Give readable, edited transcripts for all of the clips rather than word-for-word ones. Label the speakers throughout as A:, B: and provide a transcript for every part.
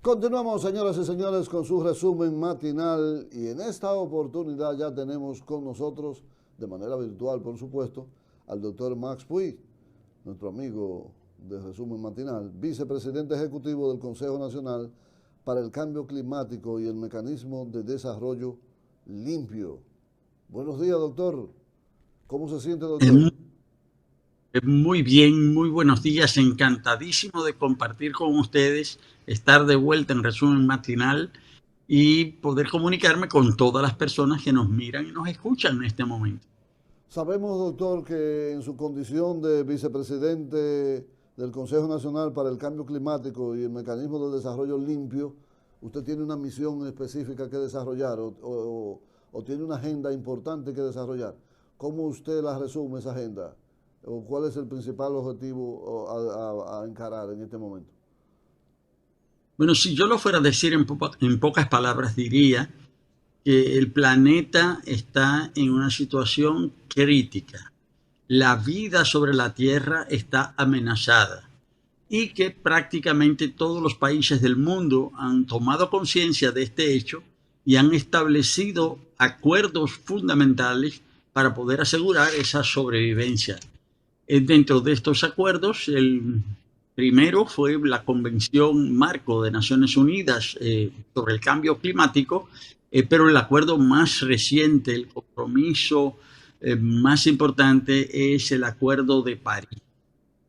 A: Continuamos, señoras y señores, con su resumen matinal y en esta oportunidad ya tenemos con nosotros, de manera virtual por supuesto, al doctor Max Puig, nuestro amigo de resumen matinal, vicepresidente ejecutivo del Consejo Nacional para el Cambio Climático y el Mecanismo de Desarrollo Limpio. Buenos días, doctor. ¿Cómo se siente, doctor?
B: Mu- Muy bien, muy buenos días. Encantadísimo de compartir con ustedes, estar de vuelta en resumen matinal y poder comunicarme con todas las personas que nos miran y nos escuchan en este momento.
A: Sabemos, doctor, que en su condición de vicepresidente del Consejo Nacional para el Cambio Climático y el Mecanismo de Desarrollo Limpio, usted tiene una misión específica que desarrollar o tiene una agenda importante que desarrollar. ¿Cómo usted la resume esa agenda? ¿O cuál es el principal objetivo a encarar en este momento?
B: Bueno, si yo lo fuera a decir en pocas palabras, diría que el planeta está en una situación crítica. La vida sobre la Tierra está amenazada y que prácticamente todos los países del mundo han tomado conciencia de este hecho y han establecido acuerdos fundamentales para poder asegurar esa sobrevivencia. Dentro de estos acuerdos, el primero fue la Convención Marco de Naciones Unidas sobre el cambio climático, pero el acuerdo más reciente, el compromiso más importante es el Acuerdo de París.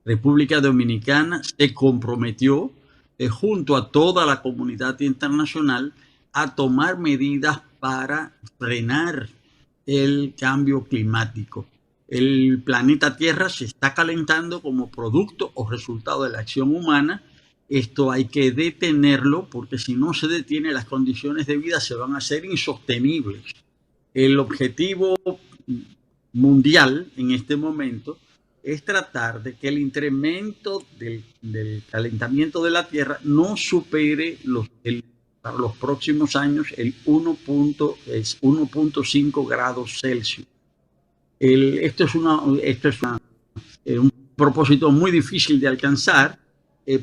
B: República Dominicana se comprometió junto a toda la comunidad internacional a tomar medidas para frenar el cambio climático. El planeta Tierra se está calentando como producto o resultado de la acción humana. Esto hay que detenerlo porque si no se detiene las condiciones de vida se van a hacer insostenibles. El objetivo mundial en este momento es tratar de que el incremento del calentamiento de la Tierra no supere para los próximos años el 1.5 grados Celsius. Un propósito muy difícil de alcanzar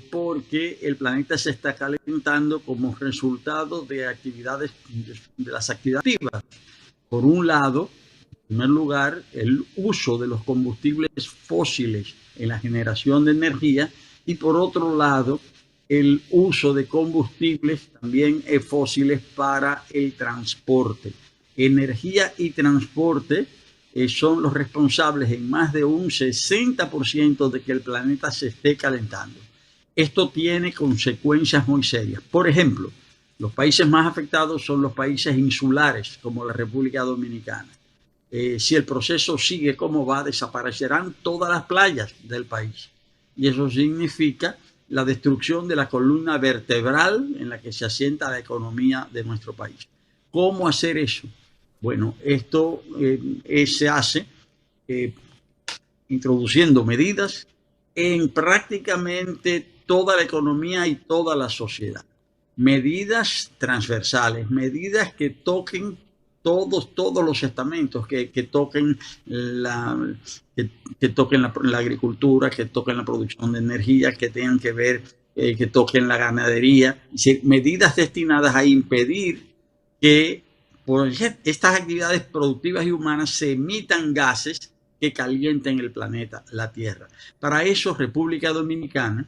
B: porque el planeta se está calentando como resultado de las actividades activas. Por un lado, en primer lugar, el uso de los combustibles fósiles en la generación de energía y por otro lado, el uso de combustibles también fósiles para el transporte. Energía y transporte son los responsables en más de un 60% de que el planeta se esté calentando. Esto tiene consecuencias muy serias. Por ejemplo, los países más afectados son los países insulares, como la República Dominicana. Si el proceso sigue como va, desaparecerán todas las playas del país. Y eso significa la destrucción de la columna vertebral en la que se asienta la economía de nuestro país. ¿Cómo hacer eso? Bueno, esto se hace eh, introduciendo medidas en prácticamente toda la economía y toda la sociedad. Medidas transversales, medidas que toquen todos los estamentos, que toquen la agricultura, que toquen la producción de energía, que tengan que ver, que toquen la ganadería, es decir, medidas destinadas a impedir que por estas actividades productivas y humanas se emitan gases que calienten el planeta, la Tierra. Para eso, República Dominicana,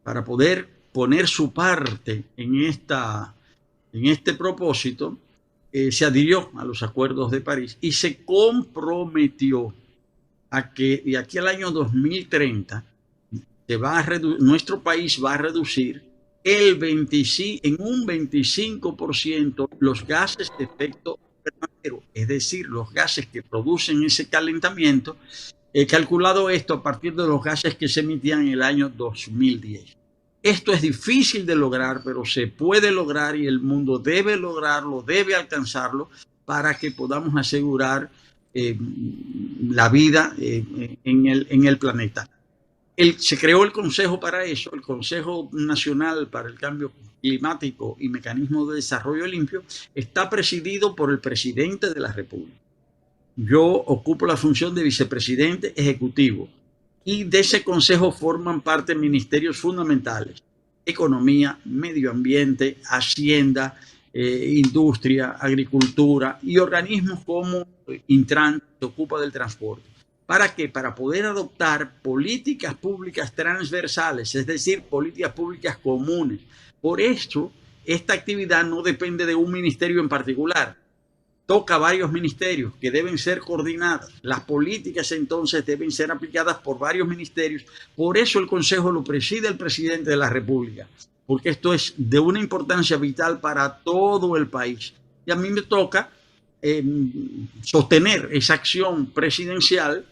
B: para poder poner su parte en este propósito, se adhirió a los acuerdos de París y se comprometió a que de aquí al año 2030 nuestro país va a reducir en un 25% los gases de efecto invernadero, es decir, los gases que producen ese calentamiento. He calculado esto a partir de los gases que se emitían en el año 2010. Esto es difícil de lograr, pero se puede lograr y el mundo debe lograrlo, debe alcanzarlo para que podamos asegurar la vida en el planeta. Se creó el Consejo para eso, el Consejo Nacional para el Cambio Climático y Mecanismo de Desarrollo Limpio, está presidido por el presidente de la República. Yo ocupo la función de vicepresidente ejecutivo y de ese consejo forman parte ministerios fundamentales. economía, medio ambiente, hacienda, industria, agricultura y organismos como Intran, que se ocupa del transporte. ¿Para qué? Para poder adoptar políticas públicas transversales, es decir, políticas públicas comunes. Por eso, esta actividad no depende de un ministerio en particular. Toca varios ministerios que deben ser coordinadas. Las políticas entonces deben ser aplicadas por varios ministerios. Por eso el Consejo lo preside el presidente de la República, porque esto es de una importancia vital para todo el país. Y a mí me toca sostener esa acción presidencial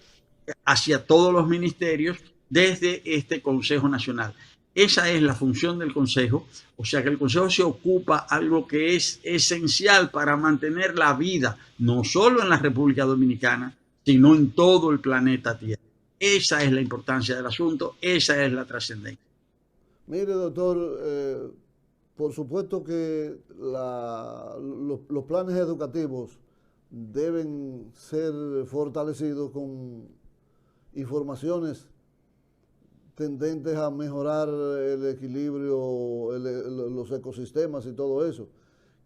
B: hacia todos los ministerios desde este Consejo Nacional. Esa es la función del Consejo, o sea que el Consejo se ocupa algo que es esencial para mantener la vida, no solo en la República Dominicana, sino en todo el planeta Tierra. Esa es la importancia del asunto, esa es la trascendencia.
A: Mire, doctor, por supuesto que los planes educativos deben ser fortalecidos con informaciones tendentes a mejorar el equilibrio, los ecosistemas y todo eso.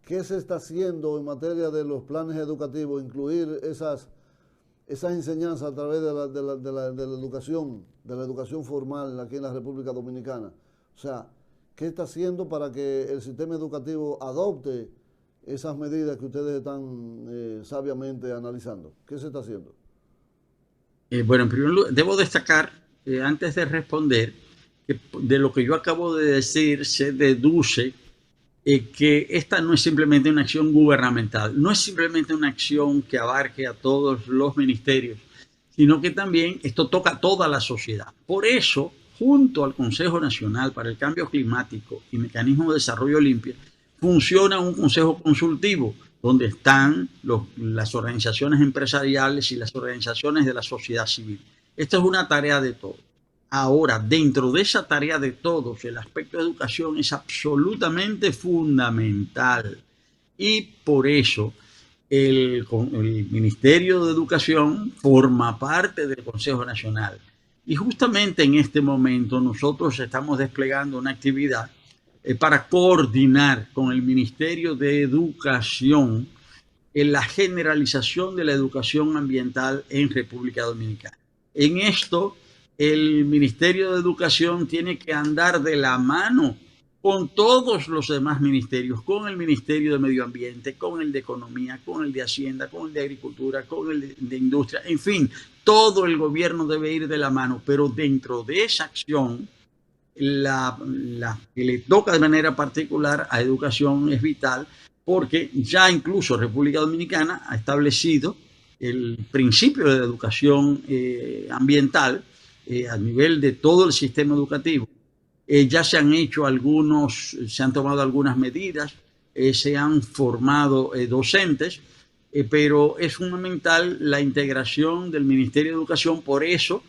A: ¿Qué se está haciendo en materia de los planes educativos? Incluir esas enseñanzas a través de la educación formal aquí en la República Dominicana. O sea, ¿qué está haciendo para que el sistema educativo adopte esas medidas que ustedes están sabiamente analizando? ¿Qué se está haciendo?
B: Bueno, en primer lugar, debo destacar, antes de responder, que de lo que yo acabo de decir se deduce que esta no es simplemente una acción gubernamental, no es simplemente una acción que abarque a todos los ministerios, sino que también esto toca a toda la sociedad. Por eso, junto al Consejo Nacional para el Cambio Climático y Mecanismo de Desarrollo Limpio, funciona un consejo consultivo donde están las organizaciones empresariales y las organizaciones de la sociedad civil. Esta es una tarea de todos. Ahora, dentro de esa tarea de todos, el aspecto de educación es absolutamente fundamental. Y por eso el Ministerio de Educación forma parte del Consejo Nacional. Y justamente en este momento nosotros estamos desplegando una actividad para coordinar con el Ministerio de Educación en la generalización de la educación ambiental en República Dominicana. En esto, el Ministerio de Educación tiene que andar de la mano con todos los demás ministerios, con el Ministerio de Medio Ambiente, con el de Economía, con el de Hacienda, con el de Agricultura, con el de Industria, en fin, todo el gobierno debe ir de la mano, pero dentro de esa acción, la que le toca de manera particular a educación es vital, porque ya incluso República Dominicana ha establecido el principio de la educación ambiental a nivel de todo el sistema educativo. Ya se han tomado algunas medidas, se han formado docentes, pero es fundamental la integración del Ministerio de Educación. Por eso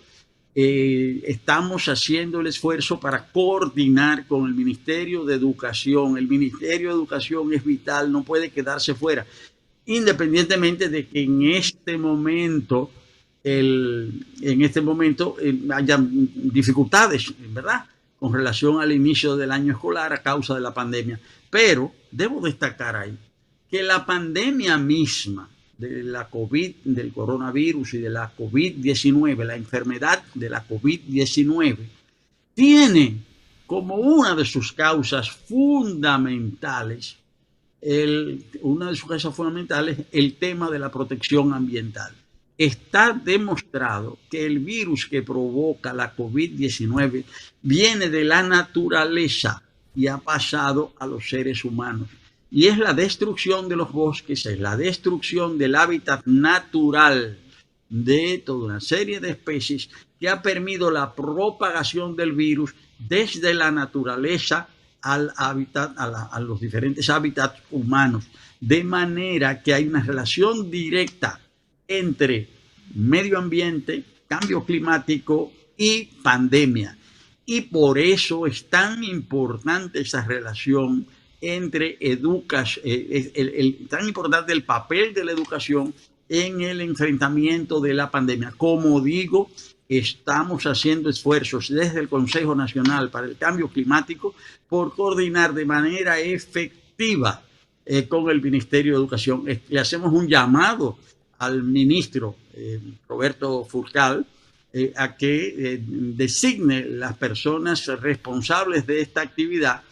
B: estamos haciendo el esfuerzo para coordinar con el Ministerio de Educación. El Ministerio de Educación es vital, no puede quedarse fuera, independientemente de que en este momento haya dificultades, ¿verdad?, con relación al inicio del año escolar a causa de la pandemia. Pero debo destacar ahí que la pandemia misma de la COVID, del coronavirus y de la COVID-19, la enfermedad de la COVID-19, tiene como una de sus causas fundamentales, el tema de la protección ambiental. Está demostrado que el virus que provoca la COVID-19 viene de la naturaleza y ha pasado a los seres humanos. Y es la destrucción de los bosques, es la destrucción del hábitat natural de toda una serie de especies que ha permitido la propagación del virus desde la naturaleza al hábitat, a los diferentes hábitats humanos. De manera que hay una relación directa entre medio ambiente, cambio climático y pandemia. Y por eso es tan importante esa relación entre tan importante el papel de la educación en el enfrentamiento de la pandemia. Como digo, estamos haciendo esfuerzos desde el Consejo Nacional para el Cambio Climático por coordinar de manera efectiva con el Ministerio de Educación. Le hacemos un llamado al ministro Roberto Furcal a que designe las personas responsables de esta actividad,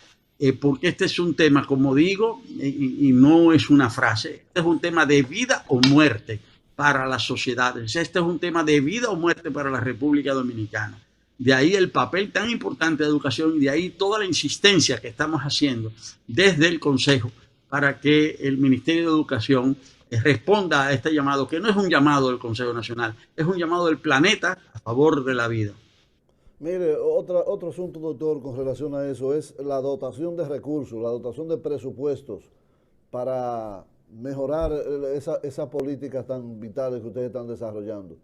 B: porque este es un tema, como digo, y no es una frase, este es un tema de vida o muerte para las sociedades. Este es un tema de vida o muerte para la República Dominicana. De ahí el papel tan importante de educación y de ahí toda la insistencia que estamos haciendo desde el Consejo para que el Ministerio de Educación responda a este llamado, que no es un llamado del Consejo Nacional, es un llamado del planeta a favor de la vida.
A: Mire, otro asunto, doctor, con relación a eso es la dotación de recursos, la dotación de presupuestos para mejorar esas políticas tan vitales que ustedes están desarrollando.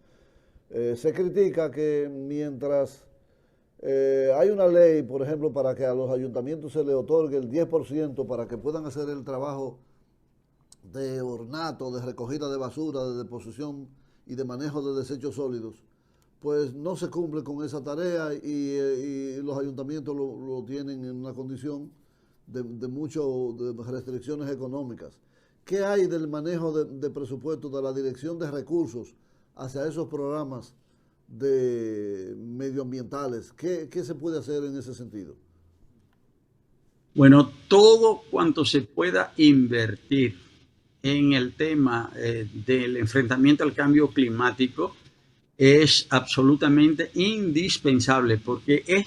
A: Se critica que mientras hay una ley, por ejemplo, para que a los ayuntamientos se les otorgue el 10% para que puedan hacer el trabajo de ornato, de recogida de basura, de deposición y de manejo de desechos sólidos, pues no se cumple con esa tarea y los ayuntamientos lo tienen en una condición de restricciones económicas. ¿Qué hay del manejo de presupuesto, de la dirección de recursos hacia esos programas medioambientales? ¿Qué se puede hacer en ese sentido?
B: Bueno, todo cuanto se pueda invertir en el tema del enfrentamiento al cambio climático es absolutamente indispensable, porque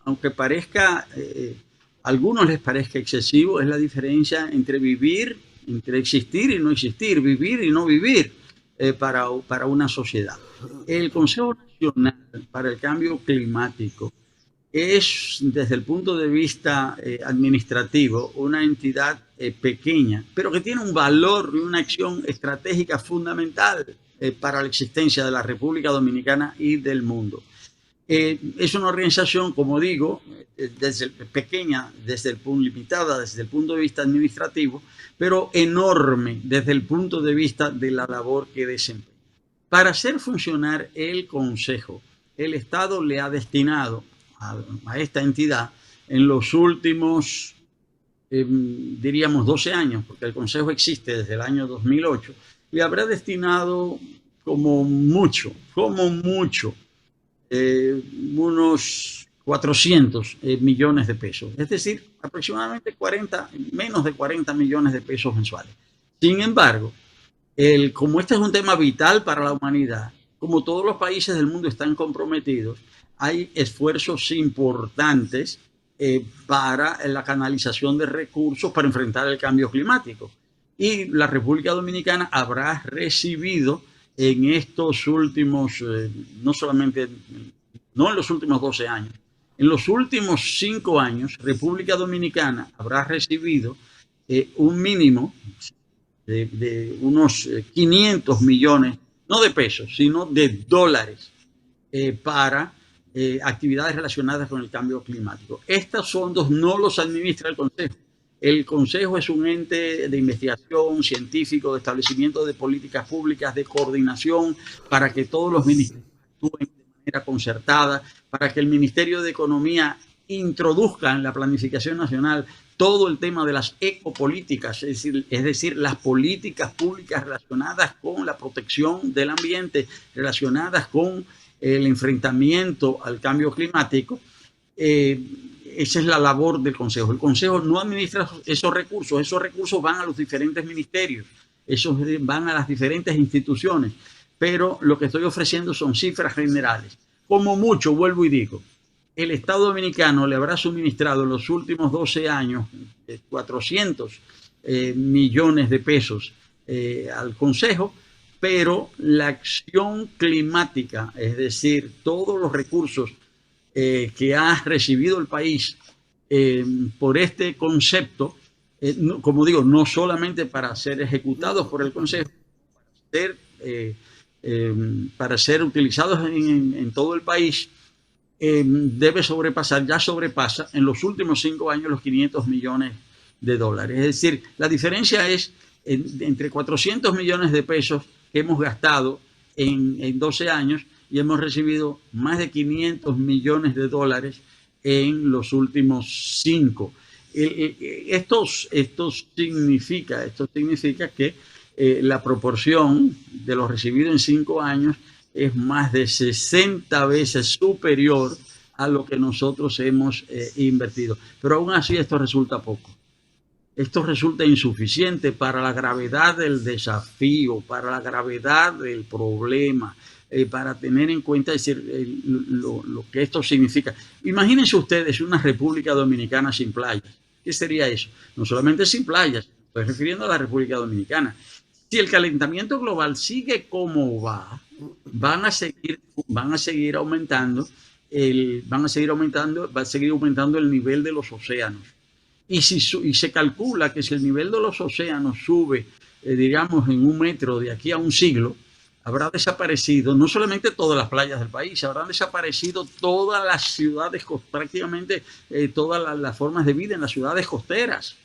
B: aunque parezca, a algunos les parezca excesivo, es la diferencia entre existir y no existir, vivir y no vivir para una sociedad. El Consejo Nacional para el Cambio Climático es, desde el punto de vista administrativo, una entidad pequeña, pero que tiene un valor y una acción estratégica fundamental para la existencia de la República Dominicana y del mundo. Es una organización, como digo, pequeña, limitada desde el punto de vista administrativo, pero enorme desde el punto de vista de la labor que desempeña. Para hacer funcionar el Consejo, el Estado le ha destinado a esta entidad en los últimos, diríamos, 12 años, porque el Consejo existe desde el año 2008, le habrá destinado como mucho, unos 400 millones de pesos, es decir, aproximadamente menos de 40 millones de pesos mensuales. Sin embargo, como este es un tema vital para la humanidad, como todos los países del mundo están comprometidos, hay esfuerzos importantes para la canalización de recursos para enfrentar el cambio climático. Y la República Dominicana habrá recibido en estos últimos, no en los últimos 12 años, en los últimos 5 años, República Dominicana habrá recibido un mínimo de unos 500 millones, no de pesos, sino de dólares para actividades relacionadas con el cambio climático. Estos fondos no los administra el Consejo. El Consejo es un ente de investigación científico, de establecimiento de políticas públicas, de coordinación, para que todos los ministerios actúen de manera concertada, para que el Ministerio de Economía introduzca en la planificación nacional todo el tema de las ecopolíticas, es decir, las políticas públicas relacionadas con la protección del ambiente, relacionadas con el enfrentamiento al cambio climático. Esa es la labor del Consejo. El Consejo no administra esos recursos van a los diferentes ministerios, esos van a las diferentes instituciones, pero lo que estoy ofreciendo son cifras generales. Como mucho, vuelvo y digo, el Estado Dominicano le habrá suministrado en los últimos 12 años 400 millones de pesos al Consejo, pero la acción climática, es decir, todos los recursos que ha recibido el país por este concepto, como digo, no solamente para ser ejecutados por el Consejo, para ser utilizados en todo el país, ya sobrepasa en los últimos 5 años los 500 millones de dólares. Es decir, la diferencia es entre 400 millones de pesos que hemos gastado en 12 años y hemos recibido más de 500 millones de dólares en los últimos 5. Esto significa que la proporción de lo recibido en 5 años es más de 60 veces superior a lo que nosotros hemos invertido. Pero aún así esto resulta poco. Esto resulta insuficiente para la gravedad del desafío, para la gravedad del problema, para tener en cuenta lo que esto significa. Imagínense ustedes una República Dominicana sin playas. ¿Qué sería eso? No solamente sin playas, estoy refiriendo a la República Dominicana. Si el calentamiento global sigue como va, va a seguir aumentando el nivel de los océanos. Y se calcula que si el nivel de los océanos sube, digamos, en 1 metro de aquí a un siglo, habrá desaparecido no solamente todas las playas del país, habrán desaparecido todas las ciudades, prácticamente todas las formas de vida en las ciudades costeras.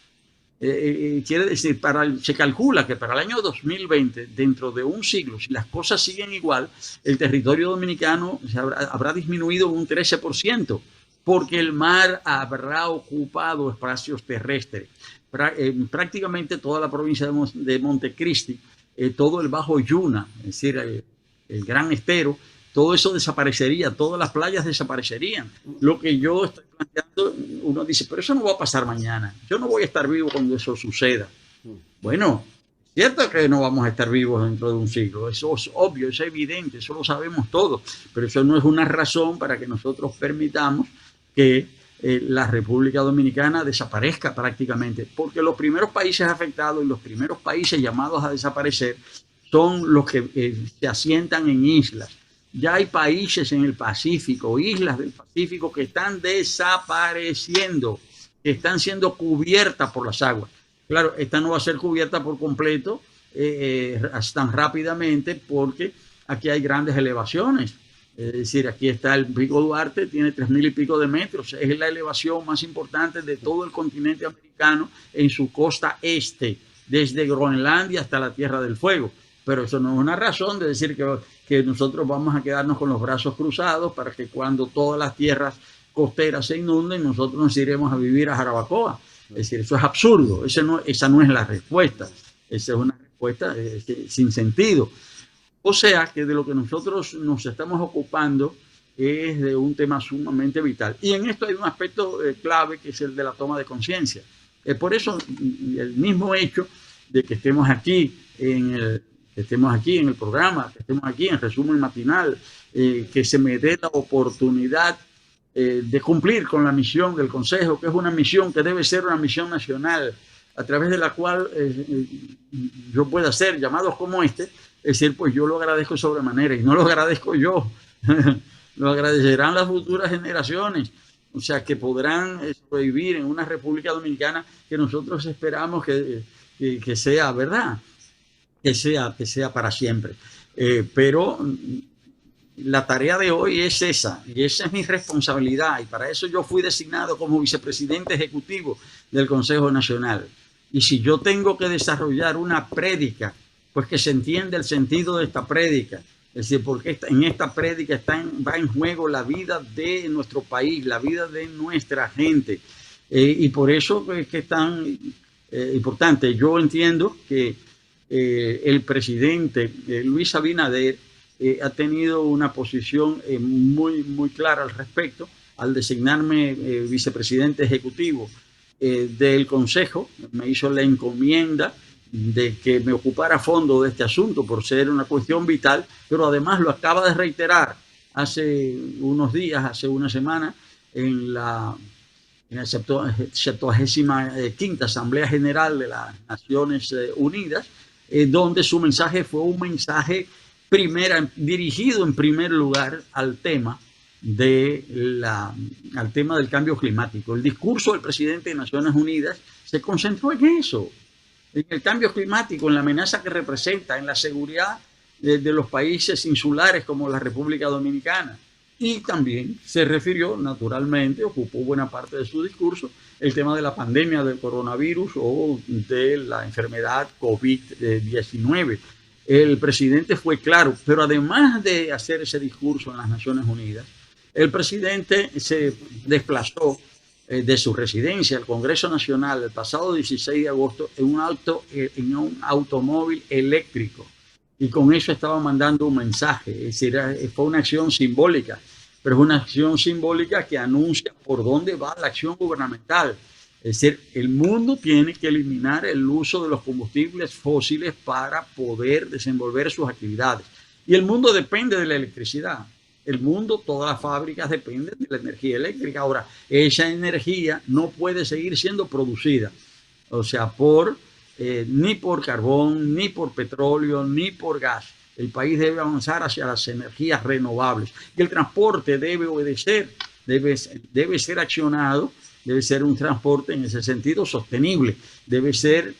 B: Quiere decir, se calcula que para el año 2020, dentro de un siglo, si las cosas siguen igual, el territorio dominicano habrá disminuido un 13%, porque el mar habrá ocupado espacios terrestres. Prácticamente toda la provincia de Montecristi, todo el Bajo Yuna, es decir, el Gran Estero, todo eso desaparecería, todas las playas desaparecerían. Lo que yo estoy planteando, uno dice, pero eso no va a pasar mañana. Yo no voy a estar vivo cuando eso suceda. Bueno, es cierto que no vamos a estar vivos dentro de un siglo. Eso es obvio, es evidente, eso lo sabemos todos. Pero eso no es una razón para que nosotros permitamos que la República Dominicana desaparezca prácticamente. Porque los primeros países afectados y los primeros países llamados a desaparecer son los que se asientan en islas. Ya hay países en el Pacífico, islas del Pacífico que están desapareciendo, que están siendo cubiertas por las aguas. Claro, esta no va a ser cubierta por completo tan rápidamente porque aquí hay grandes elevaciones. Es decir, aquí está el Pico Duarte, tiene 3.000 y pico de metros. Es la elevación más importante de todo el continente americano en su costa este, desde Groenlandia hasta la Tierra del Fuego. Pero eso no es una razón de decir que nosotros vamos a quedarnos con los brazos cruzados para que cuando todas las tierras costeras se inunden, nosotros nos iremos a vivir a Jarabacoa. Es decir, eso es absurdo. Esa no es la respuesta. Esa es una respuesta sin sentido. O sea que de lo que nosotros nos estamos ocupando es de un tema sumamente vital. Y en esto hay un aspecto clave que es el de la toma de conciencia. Por eso el mismo hecho de que estemos aquí en el programa, que estemos aquí en Resumen Matinal, que se me dé la oportunidad de cumplir con la misión del Consejo, que es una misión que debe ser una misión nacional, a través de la cual yo pueda hacer llamados como este. Es decir, pues yo lo agradezco sobremanera, y no lo agradezco yo, lo agradecerán las futuras generaciones, o sea, que podrán sobrevivir en una República Dominicana que nosotros esperamos que sea verdad, que sea para siempre. Pero la tarea de hoy es esa, y esa es mi responsabilidad, y para eso yo fui designado como vicepresidente ejecutivo del Consejo Nacional. Y si yo tengo que desarrollar una prédica, pues que se entienda el sentido de esta prédica. Es decir, porque en esta prédica va en juego la vida de nuestro país, la vida de nuestra gente. Y por eso es que es tan importante. Yo entiendo que el presidente Luis Abinader ha tenido una posición muy, muy clara al respecto, al designarme vicepresidente ejecutivo del Consejo. Me hizo la encomienda de que me ocupara a fondo de este asunto por ser una cuestión vital, pero además lo acaba de reiterar hace unos días, hace una semana, en la 75ª Asamblea General de las Naciones Unidas, donde su mensaje fue un mensaje dirigido en primer lugar al tema del cambio climático. El discurso del presidente de Naciones Unidas se concentró en eso, en el cambio climático, en la amenaza que representa, en la seguridad de los países insulares como la República Dominicana. Y también se refirió, naturalmente, ocupó buena parte de su discurso, el tema de la pandemia del coronavirus o de la enfermedad COVID-19. el presidente fue claro, pero además de hacer ese discurso en las Naciones Unidas, el presidente se desplazó de su residencia al Congreso Nacional el pasado 16 de agosto en un automóvil eléctrico, y con eso estaba mandando un mensaje. Es decir, fue una acción simbólica, pero es una acción simbólica que anuncia por dónde va la acción gubernamental. Es decir, el mundo tiene que eliminar el uso de los combustibles fósiles para poder desenvolver sus actividades. Y el mundo depende de la electricidad. El mundo, todas las fábricas dependen de la energía eléctrica. Ahora, esa energía no puede seguir siendo producida, o sea, ni por carbón, ni por petróleo, ni por gas. El país debe avanzar hacia las energías renovables. Y el transporte debe obedecer, debe ser accionado, debe ser un transporte en ese sentido sostenible, debe ser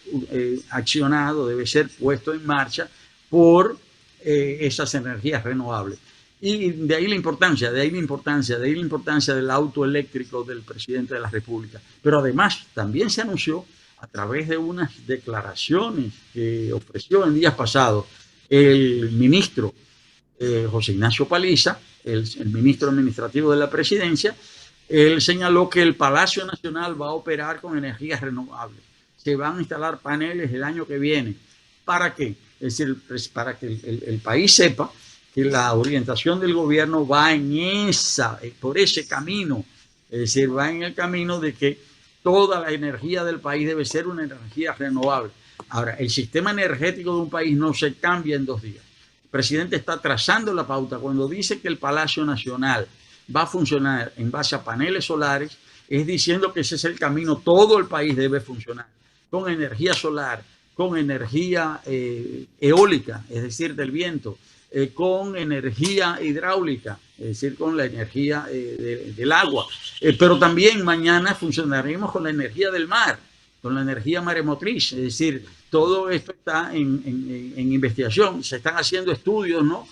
B: accionado, debe ser puesto en marcha por esas energías renovables. Y de ahí la importancia del auto eléctrico del presidente de la República. Pero además también se anunció a través de unas declaraciones que ofreció en días pasados el ministro José Ignacio Paliza, el ministro administrativo de la presidencia. Él señaló que el Palacio Nacional va a operar con energías renovables. Se van a instalar paneles el año que viene. ¿Para qué? Es decir, para que el país sepa que la orientación del gobierno va por ese camino. Es decir, va en el camino de que toda la energía del país debe ser una energía renovable. Ahora, el sistema energético de un país no se cambia en 2 días. El presidente está trazando la pauta. Cuando dice que el Palacio Nacional va a funcionar en base a paneles solares, es diciendo que ese es el camino. Todo el país debe funcionar con energía solar, con energía eólica, es decir, del viento, con energía hidráulica, es decir, con la energía del agua. Pero también mañana funcionaremos con la energía del mar, con la energía maremotriz. Es decir, todo esto está en investigación. Se están haciendo estudios, ¿no?,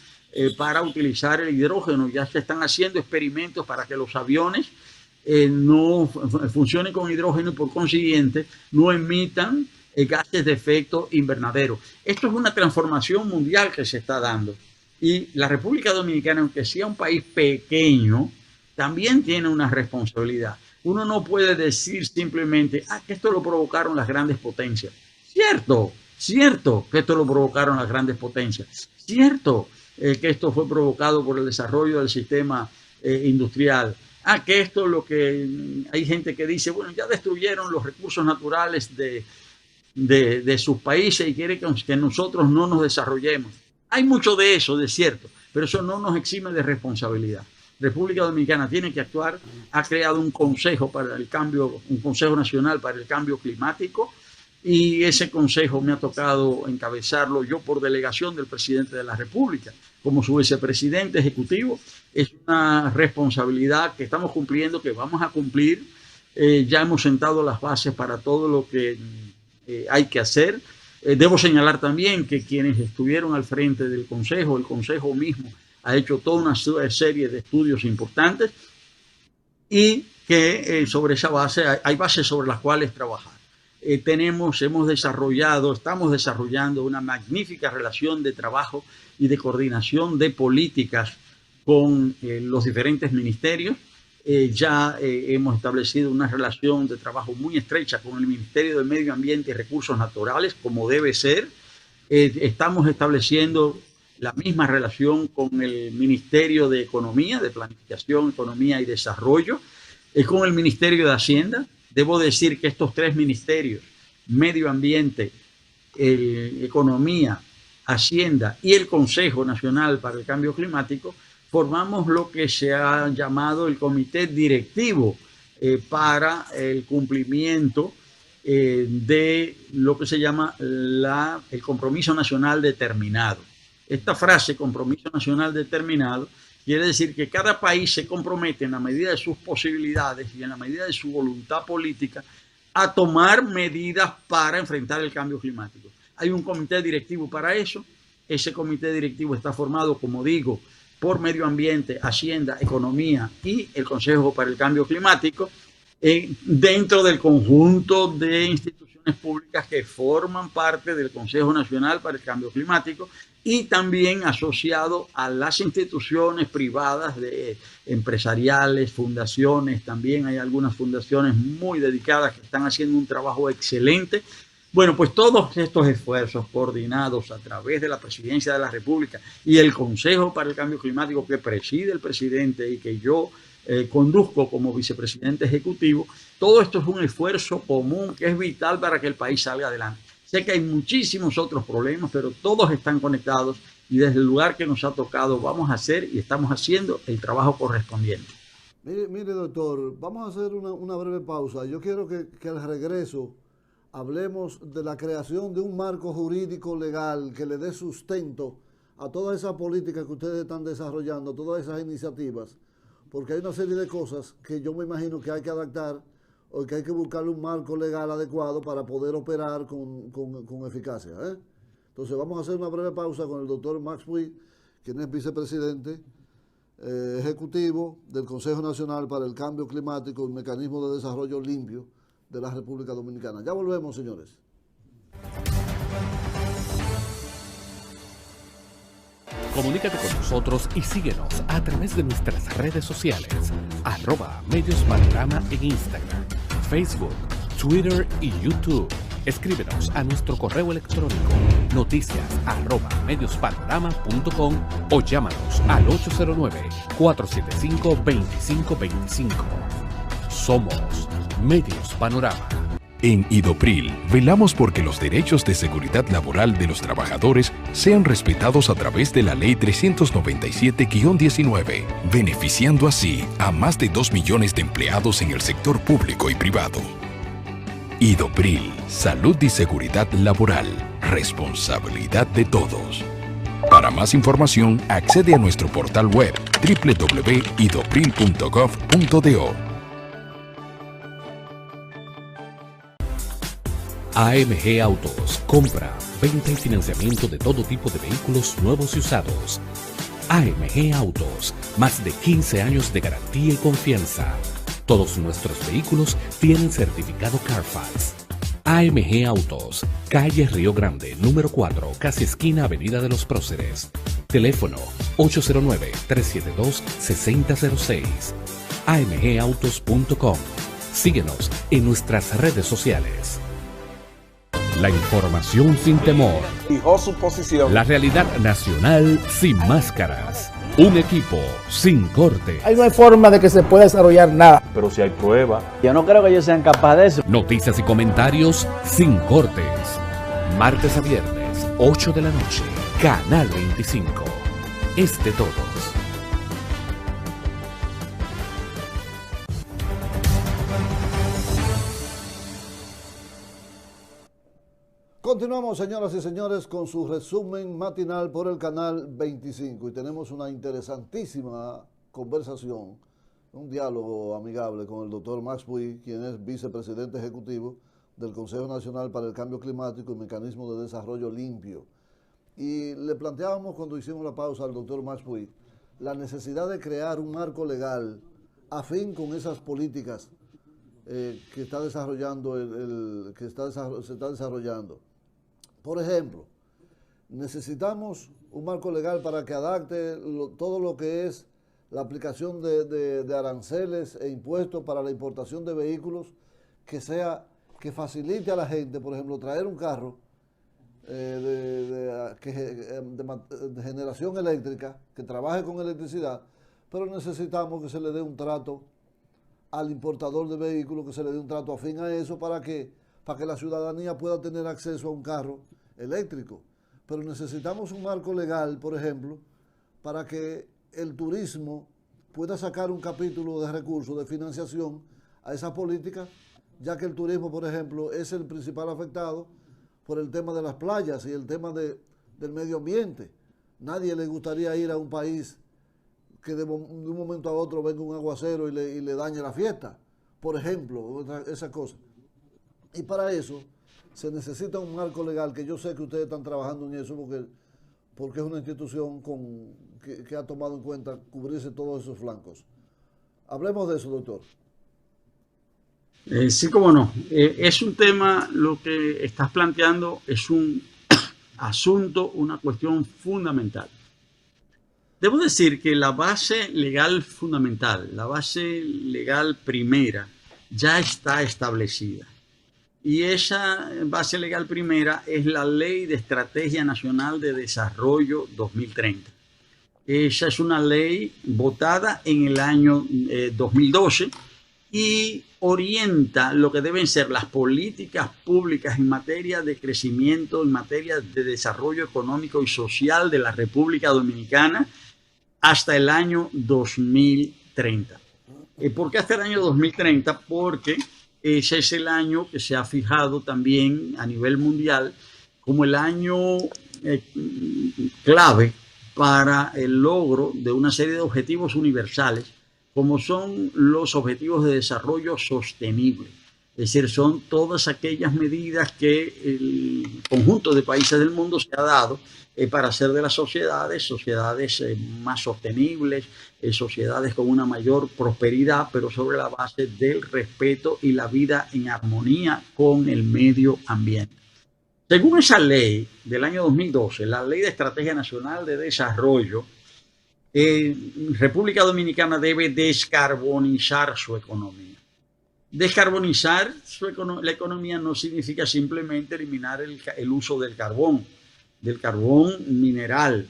B: para utilizar el hidrógeno. Ya se están haciendo experimentos para que los aviones no funcionen con hidrógeno y por consiguiente no emitan gases de efecto invernadero. Esto es una transformación mundial que se está dando. Y la República Dominicana, aunque sea un país pequeño, también tiene una responsabilidad. Uno no puede decir simplemente, que esto lo provocaron las grandes potencias. Cierto que esto lo provocaron las grandes potencias. Cierto que esto fue provocado por el desarrollo del sistema industrial. Que esto lo que hay gente que dice, bueno, ya destruyeron los recursos naturales de sus países y quiere que nosotros no nos desarrollemos. Hay mucho de eso, de cierto, pero eso no nos exime de responsabilidad. República Dominicana tiene que actuar. Ha creado un consejo para el cambio, un consejo nacional para el cambio climático, y ese consejo me ha tocado encabezarlo yo por delegación del presidente de la República, como su vicepresidente ejecutivo. Es una responsabilidad que estamos cumpliendo, que vamos a cumplir. Ya hemos sentado las bases para todo lo que hay que hacer. Debo señalar también que quienes estuvieron al frente del consejo, el consejo mismo ha hecho toda una serie de estudios importantes, y que sobre esa base hay bases sobre las cuales trabajar. Estamos desarrollando una magnífica relación de trabajo y de coordinación de políticas con los diferentes ministerios. Ya hemos establecido una relación de trabajo muy estrecha con el Ministerio de Medio Ambiente y Recursos Naturales, como debe ser. Estamos estableciendo la misma relación con el Ministerio de Economía, de Planificación, Economía y Desarrollo, con el Ministerio de Hacienda. Debo decir que estos 3 ministerios, Medio Ambiente, Economía, Hacienda y el Consejo Nacional para el Cambio Climático, formamos lo que se ha llamado el Comité Directivo para el cumplimiento de lo que se llama el Compromiso Nacional Determinado. Esta frase, Compromiso Nacional Determinado, quiere decir que cada país se compromete en la medida de sus posibilidades y en la medida de su voluntad política a tomar medidas para enfrentar el cambio climático. Hay un comité directivo para eso. Ese comité directivo está formado, como digo, por Medio Ambiente, Hacienda, Economía y el Consejo para el Cambio Climático, dentro del conjunto de instituciones públicas que forman parte del Consejo Nacional para el Cambio Climático y también asociado a las instituciones privadas, empresariales, fundaciones. También hay algunas fundaciones muy dedicadas que están haciendo un trabajo excelente. Bueno, pues todos estos esfuerzos coordinados a través de la Presidencia de la República y el Consejo para el Cambio Climático que preside el presidente y que yo conduzco como vicepresidente ejecutivo, todo esto es un esfuerzo común que es vital para que el país salga adelante. Sé que hay muchísimos otros problemas, pero todos están conectados y desde el lugar que nos ha tocado vamos a hacer y estamos haciendo el trabajo correspondiente.
A: Mire, doctor, vamos a hacer una breve pausa. Yo quiero que al regreso hablemos de la creación de un marco jurídico legal que le dé sustento a todas esas políticas que ustedes están desarrollando, todas esas iniciativas, porque hay una serie de cosas que yo me imagino que hay que adaptar o que hay que buscarle un marco legal adecuado para poder operar con eficacia, ¿eh? Entonces vamos a hacer una breve pausa con el doctor Max Puig, quien es vicepresidente ejecutivo del Consejo Nacional para el Cambio Climático y Mecanismo de Desarrollo Limpio de la República Dominicana. Ya volvemos, señores.
C: Comunícate con nosotros y síguenos a través de nuestras redes sociales, @mediospanorama en Instagram, Facebook, Twitter y YouTube. Escríbenos a nuestro correo electrónico noticias@mediospanorama.com o llámanos al 809-475-2525. Somos Medios Panorama.
D: En Idopril, velamos porque los derechos de seguridad laboral de los trabajadores sean respetados a través de la Ley 397-19, beneficiando así a más de 2 millones de empleados en el sector público y privado. Idopril, salud y seguridad laboral, responsabilidad de todos. Para más información, accede a nuestro portal web www.idopril.gov.do.
C: AMG Autos, compra, venta y financiamiento de todo tipo de vehículos nuevos y usados. AMG Autos, más de 15 años de garantía y confianza. Todos nuestros vehículos tienen certificado Carfax. AMG Autos, calle Río Grande, número 4, casi esquina Avenida de los Próceres. Teléfono 809-372-6006. AMGautos.com. Síguenos en nuestras redes sociales. La información sin temor.
E: Fijó su posición.
C: La realidad nacional sin máscaras. Un equipo sin corte.
F: Ahí no hay forma de que se pueda desarrollar nada.
E: Pero si hay prueba.
F: Yo no creo que ellos sean capaces de eso.
C: Noticias y comentarios sin cortes. Martes a viernes, 8 de la noche. Canal 25. Es de todos.
A: Continuamos, señoras y señores, con su resumen matinal por el canal 25 y tenemos una interesantísima conversación, un diálogo amigable con el doctor Max Puig, quien es vicepresidente ejecutivo del Consejo Nacional para el Cambio Climático y Mecanismo de Desarrollo Limpio. Y le planteábamos cuando hicimos la pausa al doctor Max Puig la necesidad de crear un marco legal afín con esas políticas que está desarrollando se está desarrollando. Por ejemplo, necesitamos un marco legal para que adapte todo lo que es la aplicación de aranceles e impuestos para la importación de vehículos que facilite a la gente, por ejemplo, traer un carro de generación eléctrica, que trabaje con electricidad, pero necesitamos que se le dé un trato al importador de vehículos, que se le dé un trato afín a eso para que la ciudadanía pueda tener acceso a un carro eléctrico. Pero necesitamos un marco legal, por ejemplo, para que el turismo pueda sacar un capítulo de recursos, de financiación a esa política, ya que el turismo, por ejemplo, es el principal afectado por el tema de las playas y el tema del medio ambiente. Nadie le gustaría ir a un país que de un momento a otro venga un aguacero y le dañe la fiesta, por ejemplo, esa cosa. Y para eso se necesita un marco legal, que yo sé que ustedes están trabajando en eso porque es una institución que ha tomado en cuenta cubrirse todos esos flancos. Hablemos de eso, doctor.
B: Sí, cómo no. Es un tema, lo que estás planteando es un asunto, una cuestión fundamental. Debo decir que la base legal fundamental, la base legal primera, ya está establecida. Y esa base legal primera es la Ley de Estrategia Nacional de Desarrollo 2030. Esa es una ley votada en el año 2012 y orienta lo que deben ser las políticas públicas en materia de crecimiento, en materia de desarrollo económico y social de la República Dominicana hasta el año 2030. ¿Por qué hasta el año 2030? Porque ese es el año que se ha fijado también a nivel mundial como el año clave para el logro de una serie de objetivos universales, como son los objetivos de desarrollo sostenible. Es decir, son todas aquellas medidas que el conjunto de países del mundo se ha dado para hacer de las sociedades más sostenibles, sociedades con una mayor prosperidad, pero sobre la base del respeto y la vida en armonía con el medio ambiente. Según esa ley del año 2012, la Ley de Estrategia Nacional de Desarrollo, República Dominicana debe descarbonizar su economía. Descarbonizar la economía no significa simplemente eliminar el uso del carbón mineral,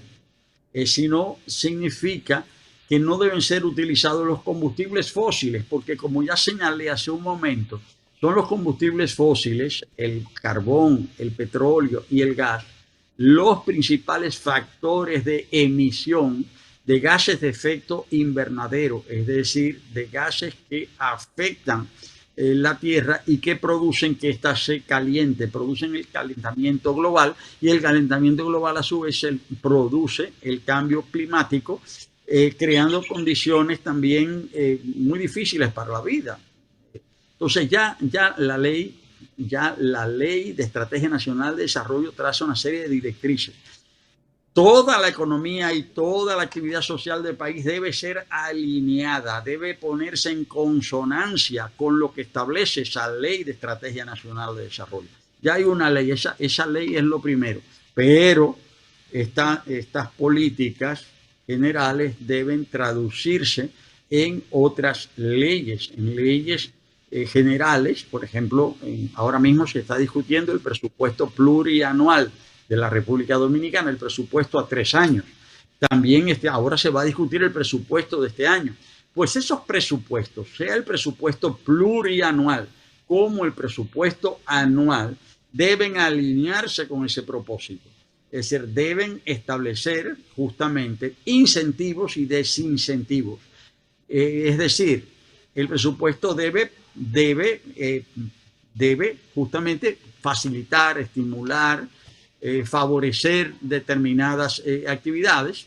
B: sino significa que no deben ser utilizados los combustibles fósiles, porque como ya señalé hace un momento, son los combustibles fósiles, el carbón, el petróleo y el gas, los principales factores de emisión de gases de efecto invernadero, es decir, de gases que afectan la Tierra y que producen que ésta se caliente, producen el calentamiento global, y el calentamiento global a su vez produce el cambio climático, creando condiciones también muy difíciles para la vida. Entonces ya la ley de Estrategia Nacional de Desarrollo traza una serie de directrices. Toda la economía y toda la actividad social del país debe ser alineada, debe ponerse en consonancia con lo que establece esa Ley de Estrategia Nacional de Desarrollo. Ya hay una ley, esa ley es lo primero, pero estas políticas generales deben traducirse en otras leyes, en leyes generales. Por ejemplo, ahora mismo se está discutiendo el presupuesto plurianual de la República Dominicana, el presupuesto a 3 años. También ahora se va a discutir el presupuesto de este año. Pues esos presupuestos, sea el presupuesto plurianual como el presupuesto anual, deben alinearse con ese propósito. Es decir, deben establecer justamente incentivos y desincentivos. Es decir, el presupuesto debe justamente facilitar, estimular, favorecer determinadas actividades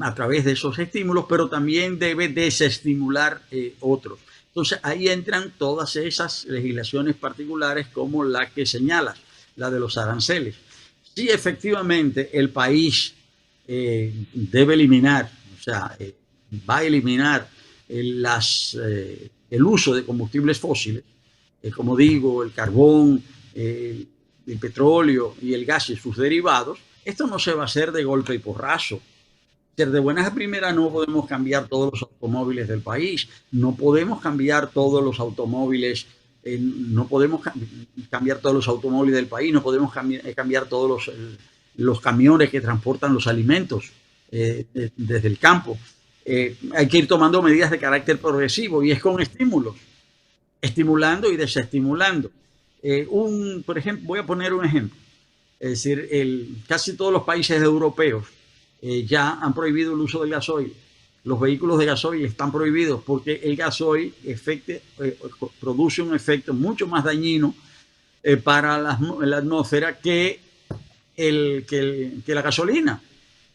B: a través de esos estímulos, pero también debe desestimular otros. Entonces ahí entran todas esas legislaciones particulares como la que señalas, la de los aranceles. Si efectivamente el país debe eliminar, o sea, va a eliminar el uso de combustibles fósiles, como digo, el carbón, el petróleo y el gas y sus derivados, esto no se va a hacer de golpe y porrazo. De buenas a primeras no podemos cambiar todos los automóviles del país, no podemos cambiar todos los automóviles, no podemos cambiar todos los automóviles del país, no podemos cambiar todos los camiones que transportan los alimentos desde el campo. Hay que ir tomando medidas de carácter progresivo, y es con estímulos, estimulando y desestimulando. Por ejemplo, voy a poner un ejemplo. Es decir, casi todos los países europeos ya han prohibido el uso del gasoil. Los vehículos de gasoil están prohibidos porque el gasoil produce un efecto mucho más dañino para la atmósfera que la gasolina.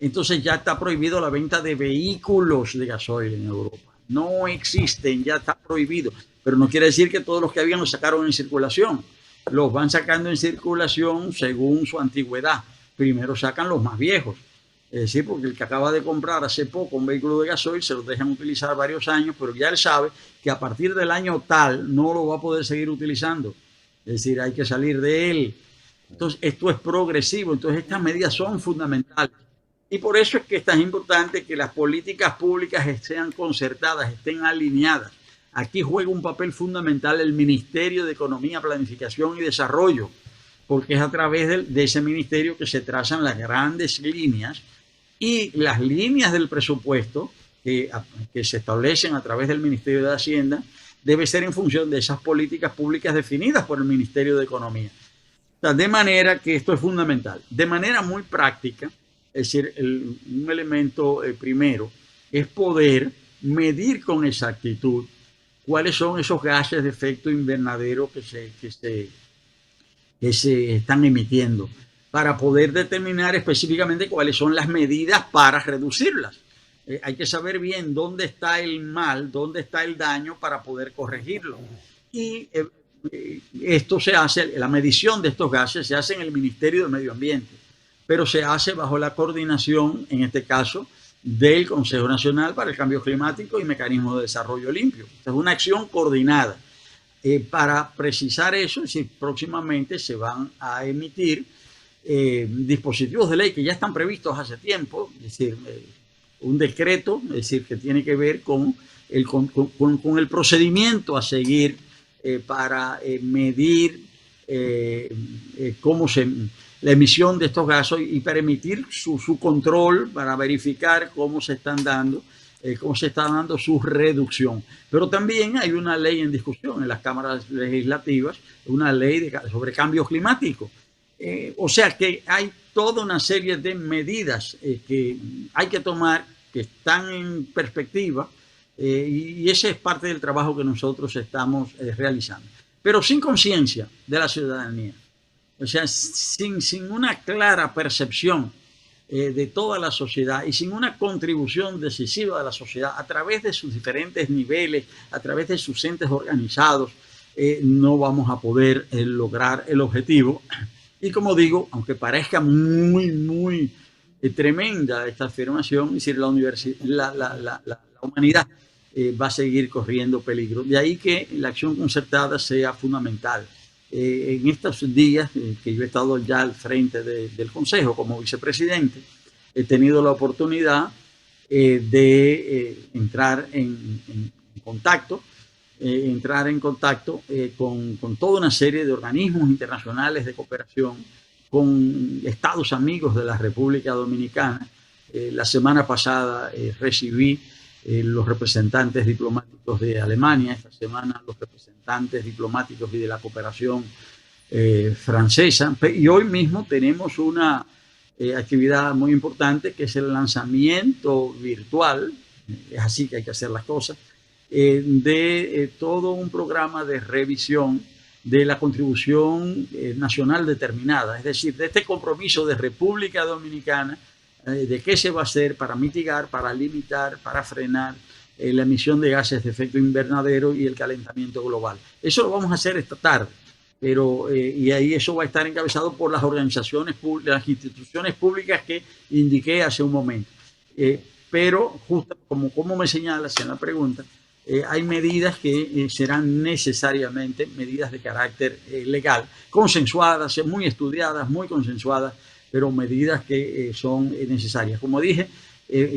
B: Entonces ya está prohibido la venta de vehículos de gasoil en Europa. No existen, ya está prohibido. Pero no quiere decir que todos los que habían los sacaron en circulación. Los van sacando en circulación según su antigüedad. Primero sacan los más viejos. Sí, porque el que acaba de comprar hace poco un vehículo de gasoil se lo dejan utilizar varios años, pero ya él sabe que a partir del año tal no lo va a poder seguir utilizando. Es decir, hay que salir de él. Entonces, esto es progresivo. Entonces, estas medidas son fundamentales. Y por eso es que es tan importante que las políticas públicas sean concertadas, estén alineadas. Aquí juega un papel fundamental el Ministerio de Economía, Planificación y Desarrollo, porque es a través de ese ministerio que se trazan las grandes líneas, y las líneas del presupuesto que se establecen a través del Ministerio de Hacienda debe ser en función de esas políticas públicas definidas por el Ministerio de Economía. O sea, de manera que esto es fundamental. De manera muy práctica, es decir, un elemento primero es poder medir con exactitud cuáles son esos gases de efecto invernadero que se están emitiendo, para poder determinar específicamente cuáles son las medidas para reducirlas. Hay que saber bien dónde está el mal, dónde está el daño para poder corregirlo. Y esto se hace, la medición de estos gases se hace en el Ministerio de Medio Ambiente, pero se hace bajo la coordinación, en este caso, del Consejo Nacional para el Cambio Climático y Mecanismo de Desarrollo Limpio. Es una acción coordinada. Para precisar eso, es decir, próximamente se van a emitir dispositivos de ley que ya están previstos hace tiempo, es decir, un decreto, es decir, que tiene que ver con el procedimiento a seguir para medir la emisión de estos gases y permitir su control, para verificar cómo se está dando su reducción. Pero también hay una ley en discusión en las cámaras legislativas, una ley sobre cambio climático. O sea que hay toda una serie de medidas que hay que tomar, que están en perspectiva, y ese es parte del trabajo que nosotros estamos realizando. Pero sin conciencia de la ciudadanía, o sea, sin una clara percepción de toda la sociedad y sin una contribución decisiva de la sociedad a través de sus diferentes niveles, a través de sus entes organizados, no vamos a poder lograr el objetivo. Y como digo, aunque parezca muy tremenda esta afirmación, es decir, la humanidad va a seguir corriendo peligro. De ahí que la acción concertada sea fundamental. En estos días que yo he estado ya al frente del Consejo como vicepresidente, he tenido la oportunidad de entrar en contacto con toda una serie de organismos internacionales de cooperación, con estados amigos de la República Dominicana. La semana pasada recibí los representantes diplomáticos de Alemania, esta semana los representantes diplomáticos y de la cooperación francesa, y hoy mismo tenemos una actividad muy importante que es el lanzamiento virtual, es así que hay que hacer las cosas, de todo un programa de revisión de la contribución nacional determinada, es decir, de este compromiso de República Dominicana, de qué se va a hacer para mitigar, para limitar, para frenar la emisión de gases de efecto invernadero y el calentamiento global. Eso lo vamos a hacer esta tarde, pero y ahí eso va a estar encabezado por las organizaciones públicas, las instituciones públicas que indiqué hace un momento. Pero justo como me señalas en la pregunta, hay medidas que serán necesariamente medidas de carácter legal, consensuadas, muy estudiadas, muy consensuadas, pero medidas que son necesarias. Como dije,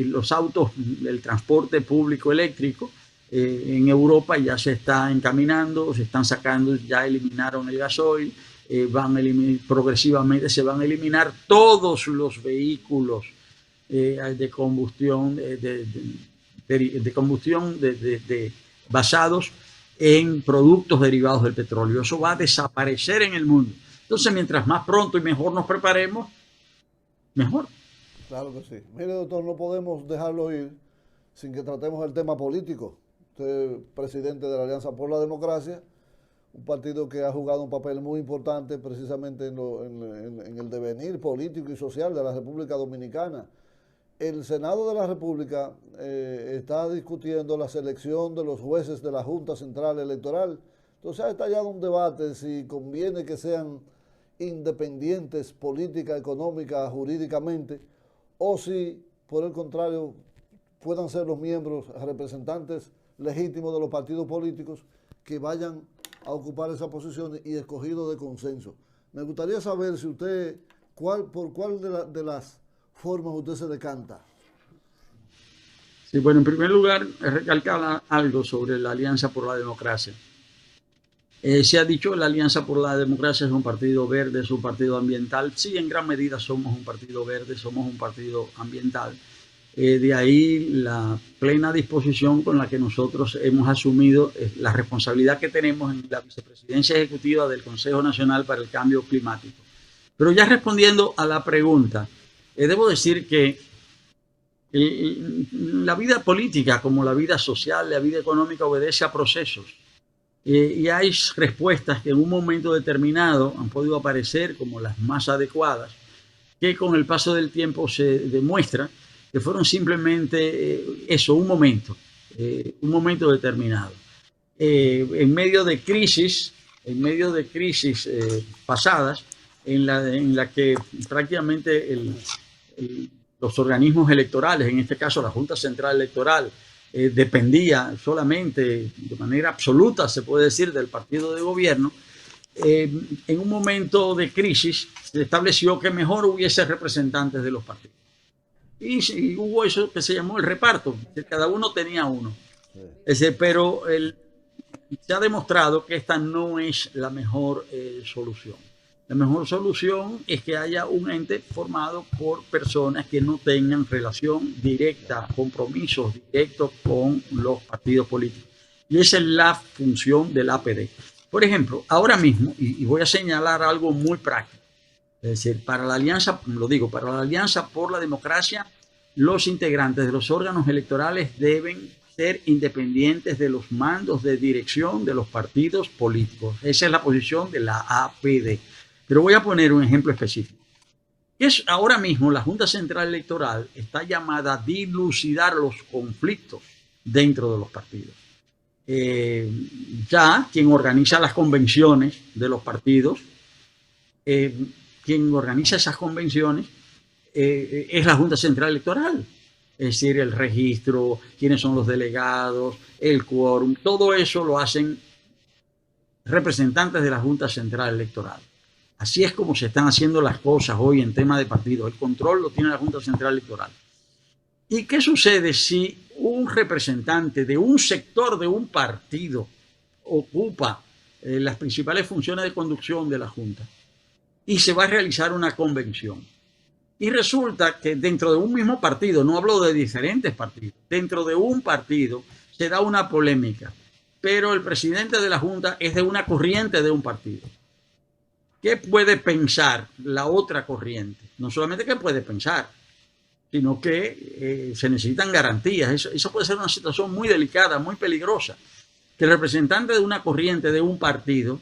B: los autos, el transporte público eléctrico en Europa ya se está encaminando, se están sacando, ya eliminaron el gasoil, progresivamente se van a eliminar todos los vehículos de combustión, basados en productos derivados del petróleo. Eso va a desaparecer en el mundo. Entonces, mientras más pronto y mejor nos preparemos, mejor.
A: Claro que sí. Mire, doctor, no podemos dejarlo ir sin que tratemos el tema político. Usted es presidente de la Alianza por la Democracia, un partido que ha jugado un papel muy importante precisamente en el devenir político y social de la República Dominicana. El Senado de la República está discutiendo la selección de los jueces de la Junta Central Electoral. Entonces ha estallado un debate si conviene que sean independientes política, económica, jurídicamente, o si, por el contrario, puedan ser los miembros, representantes legítimos de los partidos políticos que vayan a ocupar esas posiciones y escogidos de consenso. Me gustaría saber si usted, por cuál de las formas usted se decanta.
B: Sí, bueno, en primer lugar, recalcar algo sobre la Alianza por la Democracia. Se ha dicho que la Alianza por la Democracia es un partido verde, es un partido ambiental. Sí, en gran medida somos un partido verde, somos un partido ambiental. De ahí la plena disposición con la que nosotros hemos asumido la responsabilidad que tenemos en la vicepresidencia ejecutiva del Consejo Nacional para el Cambio Climático. Pero ya respondiendo a la pregunta, debo decir que la vida política, como la vida social, la vida económica, obedece a procesos. Y hay respuestas que en un momento determinado han podido aparecer como las más adecuadas, que con el paso del tiempo se demuestra que fueron simplemente eso, un momento determinado. En medio de crisis pasadas, en la que prácticamente los organismos electorales, en este caso la Junta Central Electoral, dependía solamente de manera absoluta, se puede decir, del partido de gobierno, en un momento de crisis se estableció que mejor hubiese representantes de los partidos. Y hubo eso que se llamó el reparto, que cada uno tenía uno. Pero se ha demostrado que esta no es la mejor solución. La mejor solución es que haya un ente formado por personas que no tengan relación directa, compromisos directos con los partidos políticos. Y esa es la función del APD. Por ejemplo, ahora mismo, y voy a señalar algo muy práctico, es decir, para la Alianza, lo digo, para la Alianza por la Democracia, los integrantes de los órganos electorales deben ser independientes de los mandos de dirección de los partidos políticos. Esa es la posición de la APD. Pero voy a poner un ejemplo específico. Ahora mismo la Junta Central Electoral está llamada a dilucidar los conflictos dentro de los partidos. Ya quien organiza las convenciones de los partidos, quien organiza esas convenciones es la Junta Central Electoral. Es decir, el registro, quiénes son los delegados, el quórum, todo eso lo hacen representantes de la Junta Central Electoral. Así es como se están haciendo las cosas hoy en tema de partidos. El control lo tiene la Junta Central Electoral. ¿Y qué sucede si un representante de un sector de un partido ocupa las principales funciones de conducción de la Junta y se va a realizar una convención? Y resulta que dentro de un mismo partido, no hablo de diferentes partidos, dentro de un partido se da una polémica, pero el presidente de la Junta es de una corriente de un partido. ¿Qué puede pensar la otra corriente? No solamente qué puede pensar, sino que se necesitan garantías. Eso puede ser una situación muy delicada, muy peligrosa. Que el representante de una corriente de un partido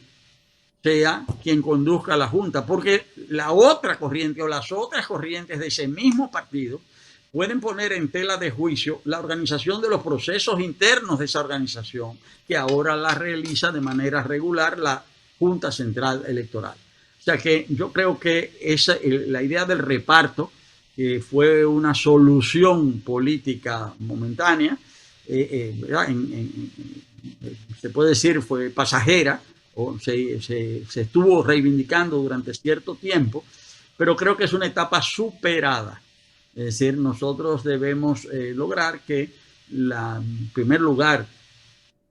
B: sea quien conduzca la Junta, porque la otra corriente o las otras corrientes de ese mismo partido pueden poner en tela de juicio la organización de los procesos internos de esa organización, que ahora la realiza de manera regular la Junta Central Electoral. O sea que yo creo que la idea del reparto, que fue una solución política momentánea, se puede decir fue pasajera, o se estuvo reivindicando durante cierto tiempo, pero creo que es una etapa superada. Es decir, nosotros debemos lograr que, en primer lugar,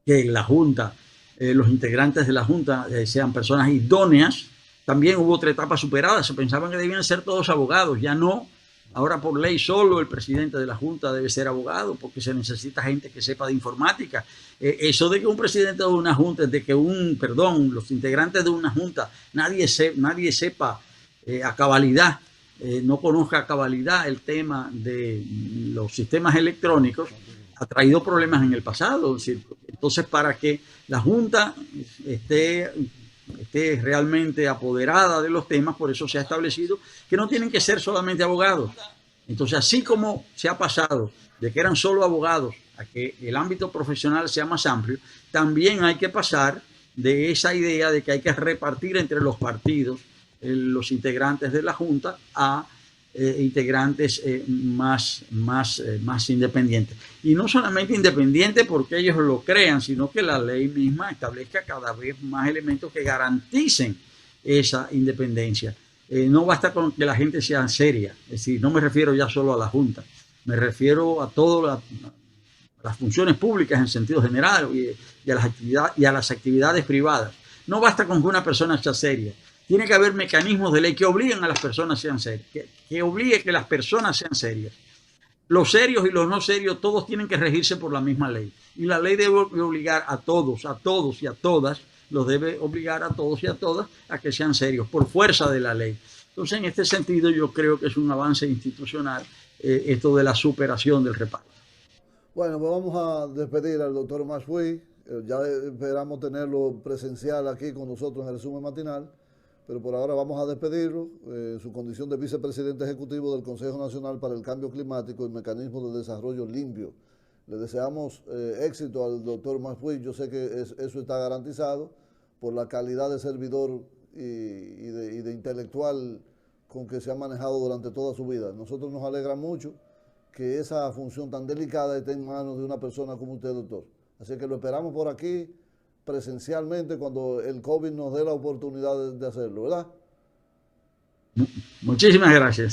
B: que la Junta, los integrantes de la Junta sean personas idóneas. También hubo otra etapa superada, se pensaban que debían ser todos abogados, ya no. Ahora por ley solo el presidente de la Junta debe ser abogado porque se necesita gente que sepa de informática. Eso de que un presidente de una Junta, los integrantes de una Junta, nadie sepa a cabalidad, no conozca a cabalidad el tema de los sistemas electrónicos, ha traído problemas en el pasado. Entonces, para que la Junta esté realmente apoderada de los temas, por eso se ha establecido que no tienen que ser solamente abogados. Entonces, así como se ha pasado de que eran solo abogados a que el ámbito profesional sea más amplio, también hay que pasar de esa idea de que hay que repartir entre los partidos los integrantes de la Junta a integrantes más independientes. Y no solamente independientes porque ellos lo crean, sino que la ley misma establezca cada vez más elementos que garanticen esa independencia. No basta con que la gente sea seria, es decir, no me refiero ya solo a la Junta, me refiero a todas las funciones públicas en sentido general y a las actividades privadas. No basta con que una persona sea seria. Tiene que haber mecanismos de ley que obliguen a las personas sean serias, que obligue que las personas sean serias. Los serios y los no serios, todos tienen que regirse por la misma ley. Y la ley debe obligar a todos y a todas, los debe obligar a todos y a todas a que sean serios, por fuerza de la ley. Entonces, en este sentido, yo creo que es un avance institucional esto de la superación del reparto.
A: Bueno, pues vamos a despedir al doctor Max Puig. Ya esperamos tenerlo presencial aquí con nosotros en el resumen matinal, pero por ahora vamos a despedirlo en su condición de vicepresidente ejecutivo del Consejo Nacional para el Cambio Climático y Mecanismos de Desarrollo Limpio. Le deseamos éxito al doctor Max Puig. Yo sé que eso está garantizado por la calidad de servidor y de intelectual con que se ha manejado durante toda su vida. Nosotros nos alegra mucho que esa función tan delicada esté en manos de una persona como usted, doctor. Así que lo esperamos por aquí presencialmente cuando el COVID nos dé la oportunidad de hacerlo, ¿verdad?
B: Muchísimas gracias.